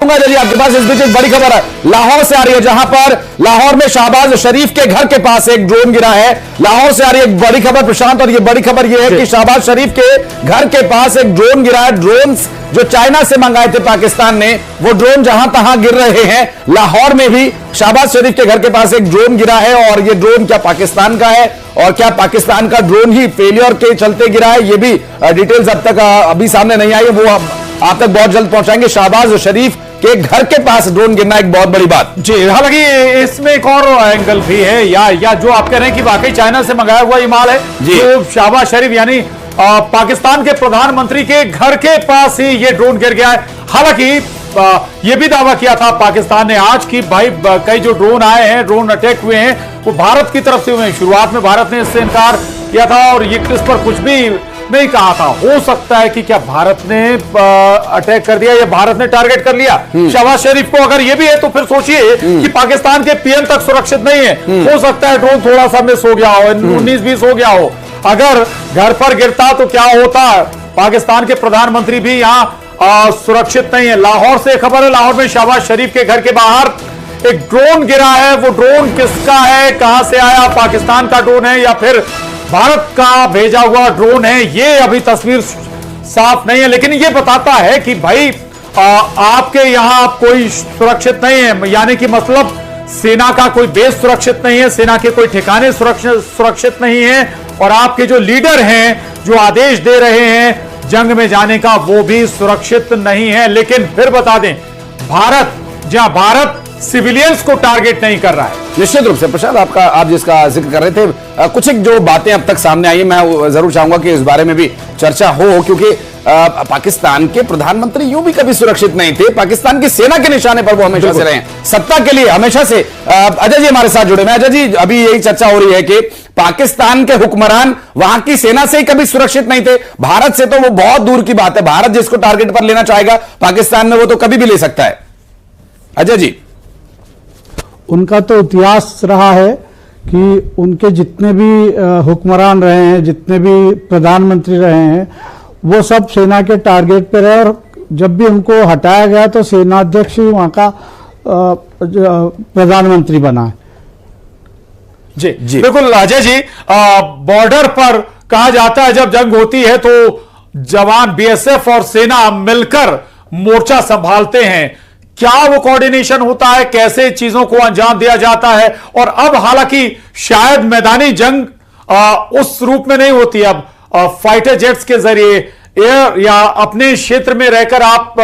जी आपके पास इस बीच एक बड़ी खबर है लाहौर से आ रही है, जहां पर लाहौर में शहबाज शरीफ के घर के पास एक ड्रोन गिरा है। लाहौर से आ रही है एक बड़ी खबर प्रशांत, और ये बड़ी खबर ये है कि शहबाज शरीफ के घर के पास एक ड्रोन गिरा है। ड्रोन जो चाइना से मंगाए थे पाकिस्तान ने, वो ड्रोन जहां तहां गिर रहे हैं। लाहौर में भी शहबाज शरीफ के घर के पास एक ड्रोन गिरा है, और ये ड्रोन क्या पाकिस्तान का है और क्या पाकिस्तान का ड्रोन ही फेलियर के चलते गिरा है, ये भी डिटेल्स अब तक अभी सामने नहीं आई है। वो आप तक बहुत जल्द पहुंचाएंगे। शहबाज शरीफ के घर के पास ड्रोन गिरना एक बहुत बड़ी बात जी। हालांकि इसमें एक और एंगल भी है, या जो आप कह रहे हैं कि वाकई चाइना से मंगाया हुआ ये माल है, जो शहबाज शरीफ यानी पाकिस्तान के प्रधानमंत्री के घर के पास ही ये ड्रोन गिर गया है। हालांकि ये भी दावा किया था पाकिस्तान ने आज की भाई कई जो ड्रोन आए हैं, ड्रोन अटैक हुए हैं, वो भारत की तरफ से हुए हैं। शुरुआत में भारत ने इससे इनकार किया था और ये इस पर कुछ भी नहीं कहा था। हो सकता है कि क्या भारत ने अटैक कर दिया या भारत ने टारगेट कर लिया शहबाज शरीफ को। अगर ये भी है तो फिर सोचिए कि पाकिस्तान के पीएम तक सुरक्षित नहीं है। हो सकता है ड्रोन थोड़ा सा मिस हो गया हो, 19-20 हो गया हो। अगर घर पर गिरता तो क्या होता, पाकिस्तान के प्रधानमंत्री भी यहाँ सुरक्षित नहीं है। लाहौर से खबर है, लाहौर में शहबाज शरीफ के घर के बाहर एक ड्रोन गिरा है। वो ड्रोन किसका है, कहां से आया, पाकिस्तान का ड्रोन है या फिर भारत का भेजा हुआ ड्रोन है, ये अभी तस्वीर साफ नहीं है। लेकिन ये बताता है कि भाई आपके यहां कोई सुरक्षित नहीं है, यानी कि मतलब सेना का कोई बेस सुरक्षित नहीं है, सेना के कोई ठिकाने सुरक्षित नहीं है, और आपके जो लीडर हैं जो आदेश दे रहे हैं जंग में जाने का, वो भी सुरक्षित नहीं है। लेकिन फिर बता दें, भारत सिविलियंस को टारगेट नहीं कर रहा है। निश्चित रूप से प्रशांत, आप जिसका जिक्र कर रहे थे, कुछ एक जो बातें अब तक सामने आई है, मैं जरूर चाहूंगा कि इस बारे में भी चर्चा हो, क्योंकि पाकिस्तान के प्रधानमंत्री यूं भी कभी सुरक्षित नहीं थे। पाकिस्तान की सेना के निशाने पर वो हमेशा से रहे हैं, सत्ता के लिए हमेशा से। अजय जी हमारे साथ जुड़े हैं। अजय जी, अभी यही चर्चा हो रही है कि पाकिस्तान के हुक्मरान वहां की सेना से ही कभी सुरक्षित नहीं थे। भारत से तो वो बहुत दूर की बात है। भारत जिसको टारगेट पर लेना चाहेगा पाकिस्तान में, वो तो कभी भी ले सकता है। अजय जी, उनका तो इतिहास रहा है कि उनके जितने भी हुक्मरान रहे हैं, जितने भी प्रधानमंत्री रहे हैं, वो सब सेना के टारगेट पे रहे, और जब भी उनको हटाया गया तो सेनाध्यक्ष ही वहां का प्रधानमंत्री बना है। जी बिल्कुल अजय जी, बॉर्डर पर कहा जाता है जब जंग होती है तो जवान, बीएसएफ और सेना मिलकर मोर्चा संभालते हैं। क्या वो कोऑर्डिनेशन होता है, कैसे चीजों को अंजाम दिया जाता है? और अब हालांकि शायद मैदानी जंग उस रूप में नहीं होती, अब फाइटर जेट्स के जरिए एयर या अपने क्षेत्र में रहकर आप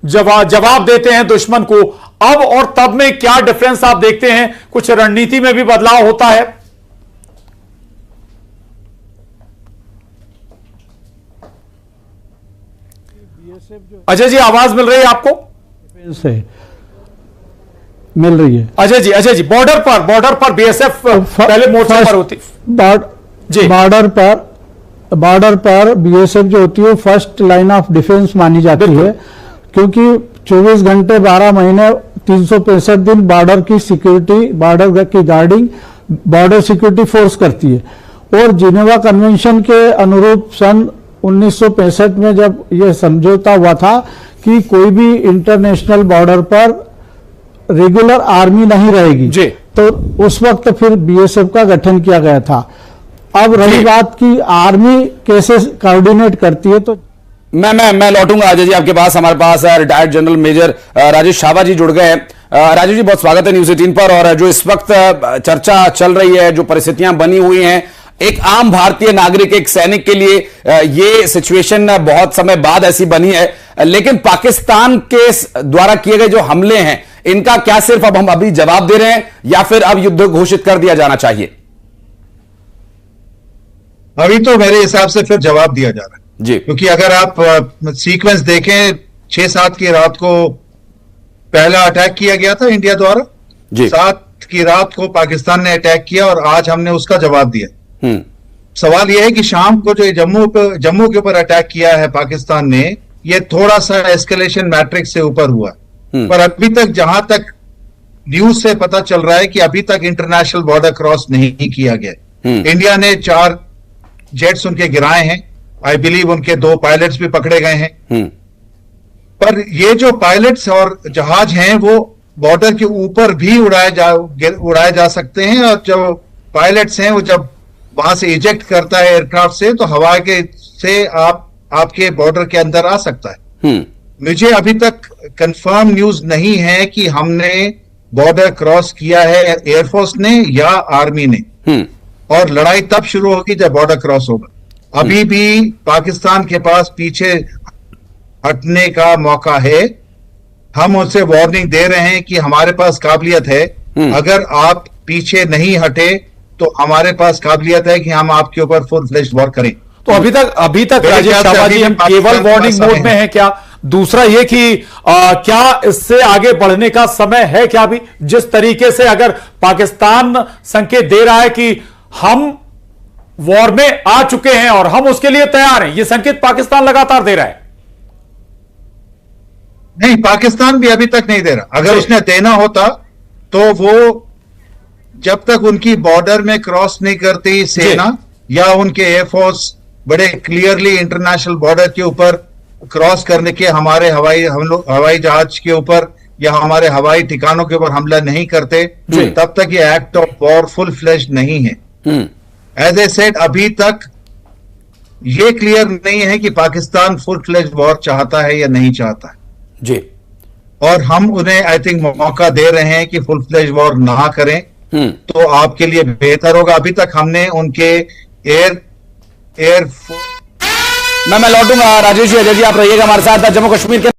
जवाब देते हैं दुश्मन को। अब और तब में क्या डिफरेंस आप देखते हैं? कुछ रणनीति में भी बदलाव होता है? अजय जी, आवाज मिल रही है आपको? से मिल रही है। अजय जी, बॉर्डर पर बीएसएफ पहले मोर्चे पर होती, बॉर्डर पर बीएसएफ जो होती है फर्स्ट लाइन ऑफ डिफेंस मानी जाती है, क्योंकि 24 घंटे 12 महीने 365 दिन बॉर्डर की सिक्योरिटी, बॉर्डर की गार्डिंग बॉर्डर सिक्योरिटी फोर्स करती है। और जिनेवा कन्वेंशन के अनुरूप सन 1965 में जब यह समझौता हुआ था कि कोई भी इंटरनेशनल बॉर्डर पर रेगुलर आर्मी नहीं रहेगी, तो उस वक्त फिर बीएसएफ का गठन किया गया था। अब रही बात की आर्मी कैसे कोऑर्डिनेट करती है, तो मैं लौटूंगा अजय जी आपके पास। हमारे पास रिटायर्ड जनरल मेजर राजेश शाबा जी जुड़ गए हैं। राजेश जी, बहुत स्वागत है न्यूज़ 18 पर। और जो इस वक्त चर्चा चल रही है, जो परिस्थितियां बनी हुई हैं, एक आम भारतीय नागरिक, एक सैनिक के लिए ये सिचुएशन बहुत समय बाद ऐसी बनी है, लेकिन पाकिस्तान के द्वारा किए गए जो हमले हैं, इनका क्या सिर्फ अब हम अभी जवाब दे रहे हैं या फिर अब युद्ध घोषित कर दिया जाना चाहिए? अभी तो मेरे हिसाब से फिर जवाब दिया जा रहा है जी, क्योंकि अगर आप सीक्वेंस देखें, 6-7 की रात को पहला अटैक किया गया था इंडिया द्वारा, 7 की रात को पाकिस्तान ने अटैक किया और आज हमने उसका जवाब दिया। सवाल यह है कि शाम को जो जम्मू के ऊपर अटैक किया है पाकिस्तान ने, यह थोड़ा सा एस्केलेशन मैट्रिक्स से ऊपर हुआ, पर अभी तक जहां तक न्यूज से पता चल रहा है कि अभी तक इंटरनेशनल बॉर्डर क्रॉस नहीं किया गया। इंडिया ने 4 जेट्स उनके गिराए हैं, आई बिलीव उनके 2 पायलट्स भी पकड़े गए हैं। पर ये जो पायलट्स और जहाज हैं वो बॉर्डर के ऊपर भी उड़ाए जा सकते हैं, और जो पायलट्स हैं वो जब वहां से इजेक्ट करता है एयरक्राफ्ट से तो हवा के से आपके बॉर्डर के अंदर आ सकता है। मुझे अभी तक कंफर्म न्यूज नहीं है कि हमने बॉर्डर क्रॉस किया है एयरफोर्स ने या आर्मी ने, और लड़ाई तब शुरू होगी जब बॉर्डर क्रॉस होगा। अभी भी पाकिस्तान के पास पीछे हटने का मौका है। हम उनसे वार्निंग दे रहे हैं कि हमारे पास काबिलियत है, अगर आप पीछे नहीं हटे तो हमारे पास काबिलियत है कि हम आपके ऊपर फुल फ्लेश्ड वॉर करें। तो अभी तक राजेश शाबा जी हम केवल वार्निंग मोड में हैं क्या? दूसरा ये कि क्या इससे आगे बढ़ने का समय है क्या? अभी जिस तरीके से अगर पाकिस्तान संकेत दे रहा है कि हम वॉर में आ चुके हैं और हम उसके लिए तैयार हैं, ये संकेत पाकिस्तान लगातार दे रहा है। नहीं, पाकिस्तान भी अभी तक नहीं दे रहा। अगर उसने देना होता तो वो जब तक उनकी बॉर्डर में क्रॉस नहीं करती सेना या उनके एयरफोर्स बड़े क्लियरली इंटरनेशनल बॉर्डर के ऊपर क्रॉस करने के हमारे हवाई जहाज के ऊपर या हमारे हवाई ठिकानों के ऊपर हमला नहीं करते, तब तक ये act of war full fleshed नहीं है। एज ए सेड, अभी तक ये क्लियर नहीं है कि पाकिस्तान फुल फ्लेश्ड वॉर चाहता है या नहीं चाहता है जी, और हम उन्हें आई थिंक मौका दे रहे हैं कि फुल फ्लेश्ड वॉर ना करें तो आपके लिए बेहतर होगा। अभी तक हमने उनके मैं लौटूंगा। राजेश जी, अजय जी आप रहिएगा हमारे साथ। जम्मू कश्मीर के